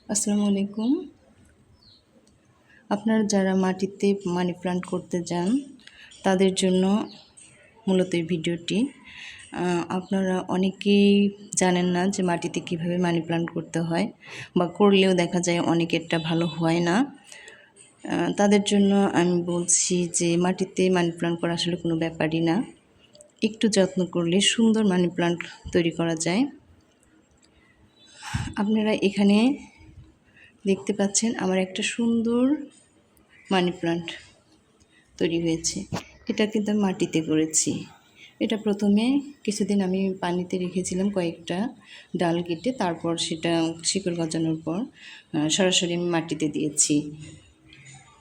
আসসালামু আলাইকুম। আপনারা যারা মাটিতে মানি প্লান্ট করতে যান তাদের জন্য মূলত এই ভিডিওটি। আপনারা অনেকেই জানেন না যে মাটিতে কিভাবে মানি প্লান্ট করতে হয়, বা করলেও দেখা যায় অনেকেরটা ভালো হয় না। তাদের জন্য আমি বলছি যে মাটিতে মানি প্লান্ট করা আসলে কোনো ব্যাপারই না। একটু যত্ন করলে সুন্দর মানি প্লান্ট তৈরি করা যায়। আপনারা এখানে দেখতে পাচ্ছেন আমার একটা সুন্দর মানি প্লান্ট তৈরি হয়েছে। এটা কিন্তু আমি মাটিতে করেছি। এটা প্রথমে কিছুদিন আমি পানিতে রেখেছিলাম কয়েকটা ডাল কেটে, তারপর সেটা শিকড় গজানোর পর সরাসরি আমি মাটিতে দিয়েছি।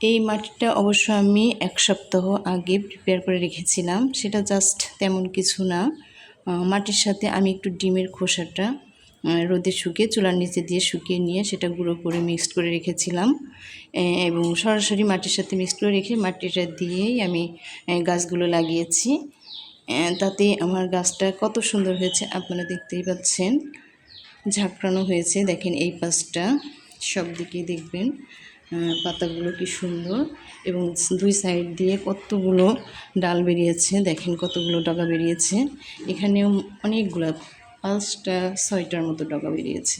এই মাটিটা অবশ্য আমি 1 সপ্তাহ আগে প্রিপেয়ার করে রেখেছিলাম। সেটা জাস্ট তেমন কিছু না, মাটির সাথে আমি একটু ডিমের খোসাটা রোদে শুকিয়ে চুলার নিচে দিয়ে শুকিয়ে নিয়ে সেটা গুঁড়ো করে মিক্সড করে রেখেছিলাম, এবং সরাসরি মাটির সাথে মিক্সড করে রেখে মাটিটা দিয়েই আমি গাছগুলো লাগিয়েছি। তাতে আমার গাছটা কত সুন্দর হয়েছে আপনারা দেখতেই পাচ্ছেন। ঝাঁকড়ানো হয়েছে, দেখেন এই পাশটা সব দিকেই দেখবেন পাতাগুলো কি সুন্দর, এবং দুই সাইড দিয়ে কতগুলো ডাল বেরিয়েছে, দেখেন কতগুলো ডগা বেরিয়েছে। এখানেও অনেকগুলো 5টা 6টার মতো ডগা বেরিয়েছে।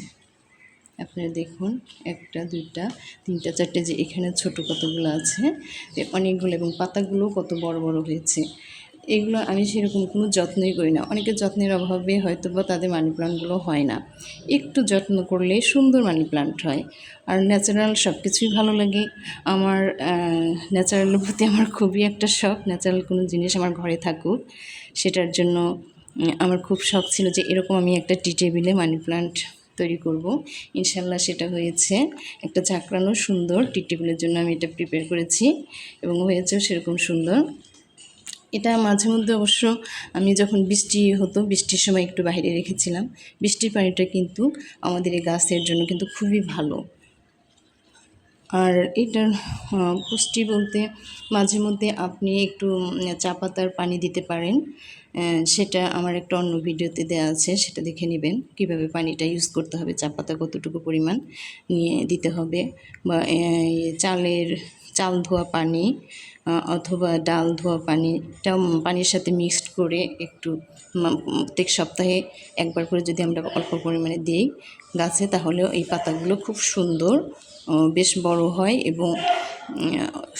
আপনারা দেখুন, 1টা 2টা 3টা 4টে, যে এখানে ছোট কতগুলো আছে অনেকগুলো, এবং পাতাগুলো কত বড় বড় হয়েছে। এগুলো আমি সেরকম কোনো যত্নই করি না। অনেকের যত্নের অভাবে হয়তো বা তাদের মানি প্লান্টগুলো হয় না। একটু যত্ন করলে সুন্দর মানি প্লান্ট হয়। আর ন্যাচারাল সব কিছুই ভালো লাগে আমার। ন্যাচারালের প্রতি আমার খুবই একটা শখ। ন্যাচারাল কোনো জিনিস আমার ঘরে থাকুক, সেটার জন্য আমার খুব শখ ছিল যে এরকম আমি একটা টি টেবিলে মানি প্লান্ট তৈরি করব। ইনশাল্লাহ সেটা হয়েছে। একটা ঝাঁকড়ানো সুন্দর টি টেবিলের জন্য আমি এটা প্রিপেয়ার করেছি, এবং হয়েছেও সেরকম সুন্দর। এটা মাঝে মধ্যে অবশ্য আমি যখন বৃষ্টি হতো, বৃষ্টির সময় একটু বাইরে রেখেছিলাম। বৃষ্টির পানিটা কিন্তু আমাদের এই গাছের জন্য কিন্তু খুবই ভালো। আর এটার পুষ্টি বলতে মাঝে মধ্যে আপনি একটু চা পাতার পানি দিতে পারেন। সেটা আমার একটা অন্য ভিডিওতে দেওয়া আছে, সেটা দেখে নেবেন কীভাবে পানিটা ইউজ করতে হবে, চা পাতা কতটুকু পরিমাণ নিয়ে দিতে হবে। বা চাল ধোয়া পানি অথবা ডাল ধোয়া পানিটাও পানির সাথে মিক্সড করে একটু প্রত্যেক সপ্তাহে একবার করে যদি আমরা অল্প পরিমাণে দিই গাছে, তাহলেও এই পাতাগুলো খুব সুন্দর বেশ বড় হয় এবং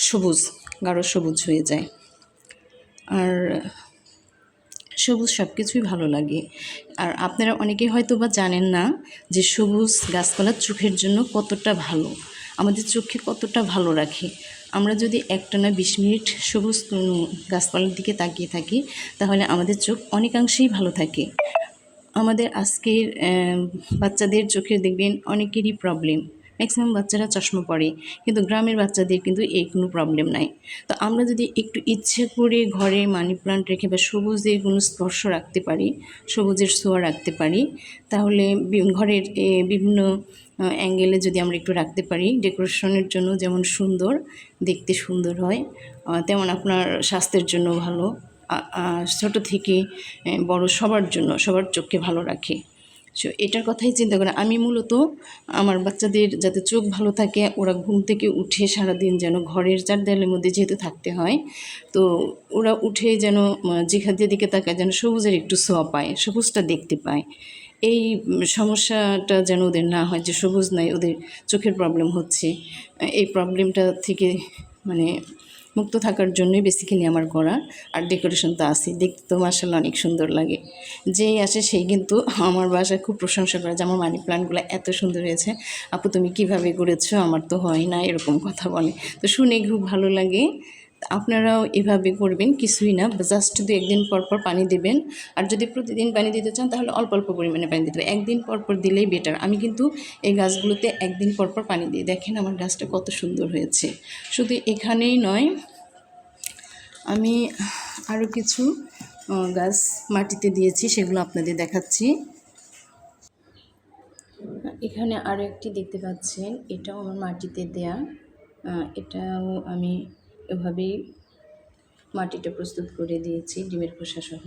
সবুজ, গাঢ় সবুজ হয়ে যায়। আর সবুজ সব কিছুই ভালো লাগে। আর আপনারা অনেকেই হয়তো বা জানেন না যে সবুজ গাছপালা চোখের জন্য কতটা ভালো, আমাদের চোখে কতটা ভালো রাখে। আমরা যদি একটানা 20 মিনিট সবুজ গাছপালার দিকে তাকিয়ে থাকি, তাহলে আমাদের চোখ অনেকাংশেই ভালো থাকে। আমাদের আজকের বাচ্চাদের চোখে দেখবেন অনেকেরই প্রবলেম, ম্যাক্সিমাম বাচ্চারা চশমা পরে, কিন্তু গ্রামের বাচ্চাদের কিন্তু এই কোনো প্রবলেম নাই। তো আমরা যদি একটু ইচ্ছে করে ঘরে মানি প্লান্ট রেখে বা সবুজের কোনো স্পর্শ রাখতে পারি, সবুজের ছোঁয়া রাখতে পারি, তাহলে ঘরের বিভিন্ন অ্যাঙ্গেলে যদি আমরা একটু রাখতে পারি, ডেকোরেশনের জন্য যেমন সুন্দর, দেখতে সুন্দর হয়, তেমন আপনার স্বাস্থ্যের জন্য ভালো। ছোটো থেকে বড় সবার জন্য, সবার চোখকে ভালো রাখে। সো এটার কথাই চিন্তা করে আমি মূলত আমার বাচ্চাদের যাতে চোখ ভালো থাকে, ওরা ঘুম থেকে উঠে সারাদিন যেন ঘরের 4 দেয়ালের মধ্যে যেহেতু থাকতে হয়, তো ওরা উঠে যেন যেখানে দিকে তাকায় যেন সবুজের একটু ছোঁয়া পায়, সবুজটা দেখতে পায়। এই সমস্যাটা যেন ওদের না হয় যে সবুজ নাই, ওদের চোখের প্রবলেম হচ্ছে। এই প্রবলেমটা থেকে মানে মুক্ত থাকার জন্যই বেসিক্যালি আমার করা। আর ডেকোরেশন তো আছেই, দেখতে তো মাশাআল্লাহ অনেক সুন্দর লাগে। যেই আসে সেই কিন্তু আমার বাসায় খুব প্রশংসা করে যে আমার মানি প্লান্টগুলো এত সুন্দর হয়েছে, আপু তুমি কীভাবে করেছো, আমার তো হয় না, এরকম কথা বলে। তো শুনে খুব ভালো লাগে। আপনারাও এভাবে করবেন, কিছুই না, জাস্ট 2-1 দিন পর পর পানি দেবেন। আর যদি প্রতিদিন পানি দিতে চান তাহলে অল্প অল্প পরিমাণে পানি দিতে হবে, 1 দিন পর পর দিলেই বেটার। আমি কিন্তু এই গাছগুলোতে 1 দিন পর পর পানি দিই। দেখেন আমার গাছটা কত সুন্দর হয়েছে। শুধু এখানেই নয়, আমি আরও কিছু গাছ মাটিতে দিয়েছি, সেগুলো আপনাদের দেখাচ্ছি। এখানে আরও একটি দেখতে পাচ্ছেন, এটাও আমার মাটিতে দেয়া। এটাও আমি এভাবেই মাটিটা প্রস্তুত করে দিয়েছি ডিমের খোসা সহ।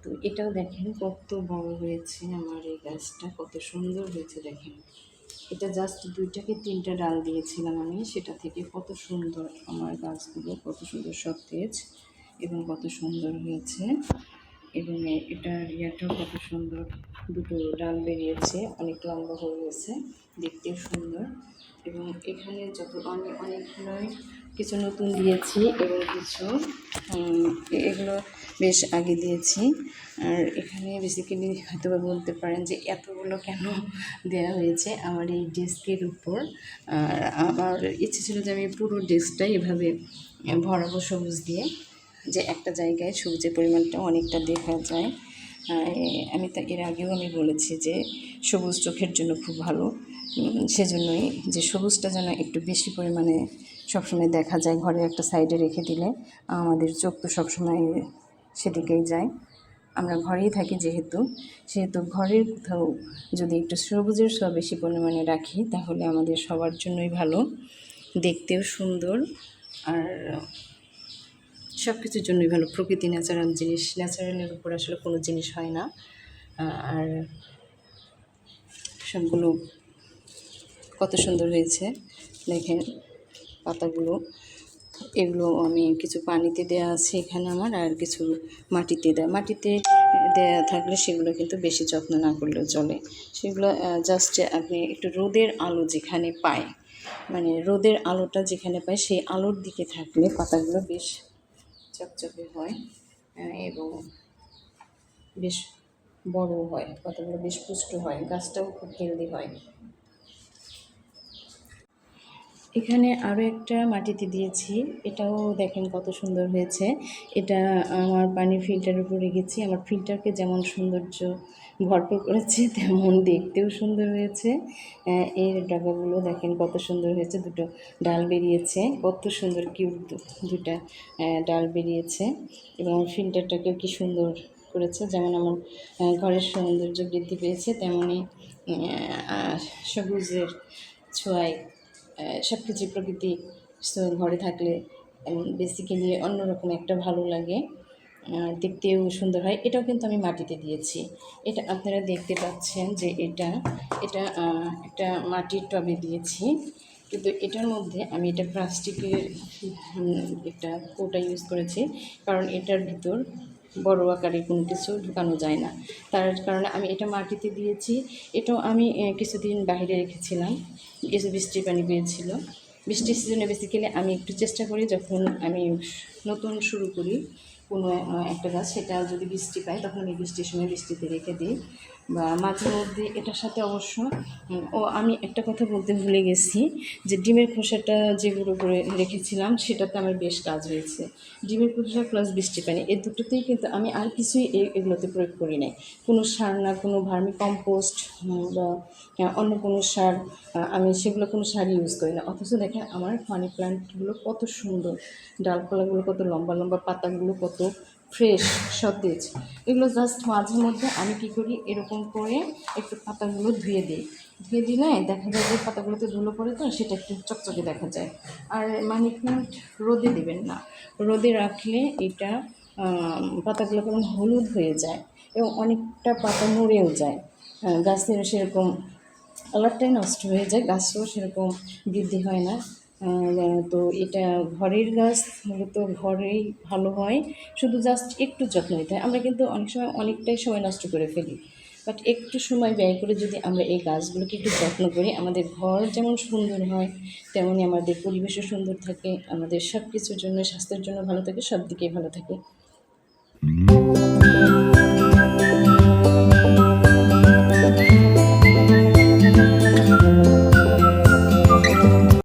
তো এটাও দেখেন কত বড় হয়েছে, আমার এই গাছটা কত সুন্দর হয়েছে দেখেন। এটা জাস্ট 2 থেকে 3টা ডাল দিয়েছিলাম আমি, সেটা থেকে কত সুন্দর আমার গাছগুলো, কত সুন্দর সতেজ এবং কত সুন্দর হয়েছে। এবং এটার ইয়াটাও কত সুন্দর, দুটো ডাল বেরিয়েছে, অনেক লম্বা হয়ে গেছে, দেখতেও সুন্দর। এবং এখানে যত আমি অনেকগুলোই কিছু নতুন দিয়েছি এবং কিছু এগুলো বেশ আগে দিয়েছি। আর এখানে বেসিক্যালি হয়তো বা বলতে পারেন যে এতগুলো কেন দেওয়া হয়েছে আমার এই ডেস্কের উপর। আর আমার ইচ্ছে ছিল যে আমি পুরো ডেস্কটাই এভাবে ভরাবো সবুজ দিয়ে, যে একটা জায়গায় সবুজের পরিমাণটা অনেকটা দেখা যায়। আমি তো এর আগেও আমি বলেছি যে সবুজ চোখের জন্য খুব ভালো, সেজন্যই যে সবুজটা যেন একটু বেশি পরিমাণে সবসময় দেখা যায়, ঘরের একটা সাইডে রেখে দিলে আমাদের চোখ তো সবসময় সেদিকেই যায়। আমরা ঘরেই থাকি যেহেতু, সেহেতু ঘরের কোথাও যদি একটু সবুজের ছোঁয়া বেশি পরিমাণে রাখি তাহলে আমাদের সবার জন্যই ভালো, দেখতেও সুন্দর আর সব কিছুর জন্যই ভালো। প্রকৃতি ন্যাচারাল জিনিস, ন্যাচারালের উপর আসলে কোনো জিনিস হয় না। আর সবগুলো কত সুন্দর হয়েছে দেখেন পাতাগুলো। এগুলো আমি কিছু পানিতে দেওয়া আছে এখানে আমার, আর কিছু মাটিতে দেওয়া। মাটিতে দেওয়া থাকলে সেগুলো কিন্তু বেশি যত্ন না করলেও চলে, সেগুলো জাস্ট আপনি একটু রোদের আলো যেখানে পায়, মানে রোদের আলোটা যেখানে পায় সেই আলোর দিকে থাকলে পাতাগুলো বেশ চকচকে হয় এবং বেশ বড় হয়, পাতাগুলো বেশ পুষ্ট হয়, গাছটাও খুব হেলদি হয়। এখানে আরও একটা মাটিতে দিয়েছি, এটাও দেখেন কত সুন্দর হয়েছে। এটা আমার পানির ফিল্টারের উপর রেখেছি, আমার ফিল্টারকে যেমন সৌন্দর্য ভরপুর করেছে তেমন দেখতেও সুন্দর হয়েছে। এর ডাগাগুলো দেখেন কত সুন্দর হয়েছে, দুটো ডাল বেরিয়েছে, কত সুন্দর কিউট দুটা ডাল বেরিয়েছে। এবং আমার ফিল্টারটাকেও কি সুন্দর করেছে, যেমন আমার ঘরের সৌন্দর্য বৃদ্ধি পেয়েছে তেমনই সবুজের ছোঁয়ায় সব কিছু প্রকৃতি ঘরে থাকলে বেসিক্যালি অন্যরকম একটা ভালো লাগে, দেখতেও সুন্দর হয়। এটাও কিন্তু আমি মাটিতে দিয়েছি, এটা আপনারা দেখতে পাচ্ছেন যে এটা এটা একটা মাটির টবে দিয়েছি, কিন্তু এটার মধ্যে আমি এটা প্লাস্টিকের একটা কৌটা ইউজ করেছি, কারণ এটার ভিতর বড় আকারে কোনো কিছু ঢুকানো যায় না, তার কারণে আমি এটা মাটিতে দিয়েছি। এটাও আমি কিছুদিন বাইরে রেখেছিলাম, কিছু বৃষ্টির পানি পেয়েছিল। বৃষ্টির সিজনে বেসিক্যালি আমি একটু চেষ্টা করি যখন আমি নতুন শুরু করি কোনো একটা গাছ, সেটা যদি বৃষ্টি পাই তখন আমি বৃষ্টির সময় বৃষ্টিতে রেখে দিই, বা মাঝে মধ্যে এটার সাথে অবশ্য আমি একটা কথা বলতে ভুলে গেছি, যে ডিমের খোসাটা যে গুঁড়ো করে রেখেছিলাম সেটাতে আমার বেশ কাজ হয়েছে। ডিমের খোসা প্লাস বৃষ্টি পানি এই দুটোতেই কিন্তু আমি আর কিছুই এগুলোতে প্রয়োগ করি নাই, কোনো সার না, কোনো ভার্মি কম্পোস্ট বা অন্য কোনো সার, আমি সেগুলো কোনো সার ইউজ করি না। অথচ দেখেন আমার মানি প্ল্যান্টগুলো কত সুন্দর, ডালপালাগুলো কত লম্বা লম্বা, পাতাগুলো কত ফ্রেশ সতেজ। এগুলো জাস্ট মাঝে মধ্যে আমি কী করি, এরকম করে একটু পাতাগুলো ধুয়ে দিই, ধুয়ে দিলে দেখা যায় যে পাতাগুলোতে ধুলো পড়ে তো সেটা একটু চকচকে দেখা যায়। আর মানি প্ল্যান্ট রোদে দেবেন না, রোদে রাখলে এটা পাতাগুলো কেমন হলুদ হয়ে যায় এবং অনেকটা পাতা মরেও যায়, গাছের সেরকম কালারটাই নষ্ট হয়ে যায়, গাছও সেরকম বৃদ্ধি হয় না। তো এটা ঘরের গাছ, মূলত ঘরেই ভালো হয়, শুধু জাস্ট একটু যত্ন নিতে হয়। আমরা কিন্তু অনেক সময় অনেকটাই সময় নষ্ট করে ফেলি, বাট একটু সময় ব্যয় করে যদি আমরা এই গাছগুলোকে একটু যত্ন করি, আমাদের ঘর যেমন সুন্দর হয় তেমনই আমাদের পরিবেশও সুন্দর থাকে, আমাদের সব কিছুর জন্য, স্বাস্থ্যের জন্য ভালো থাকে, সব দিকেই ভালো থাকে।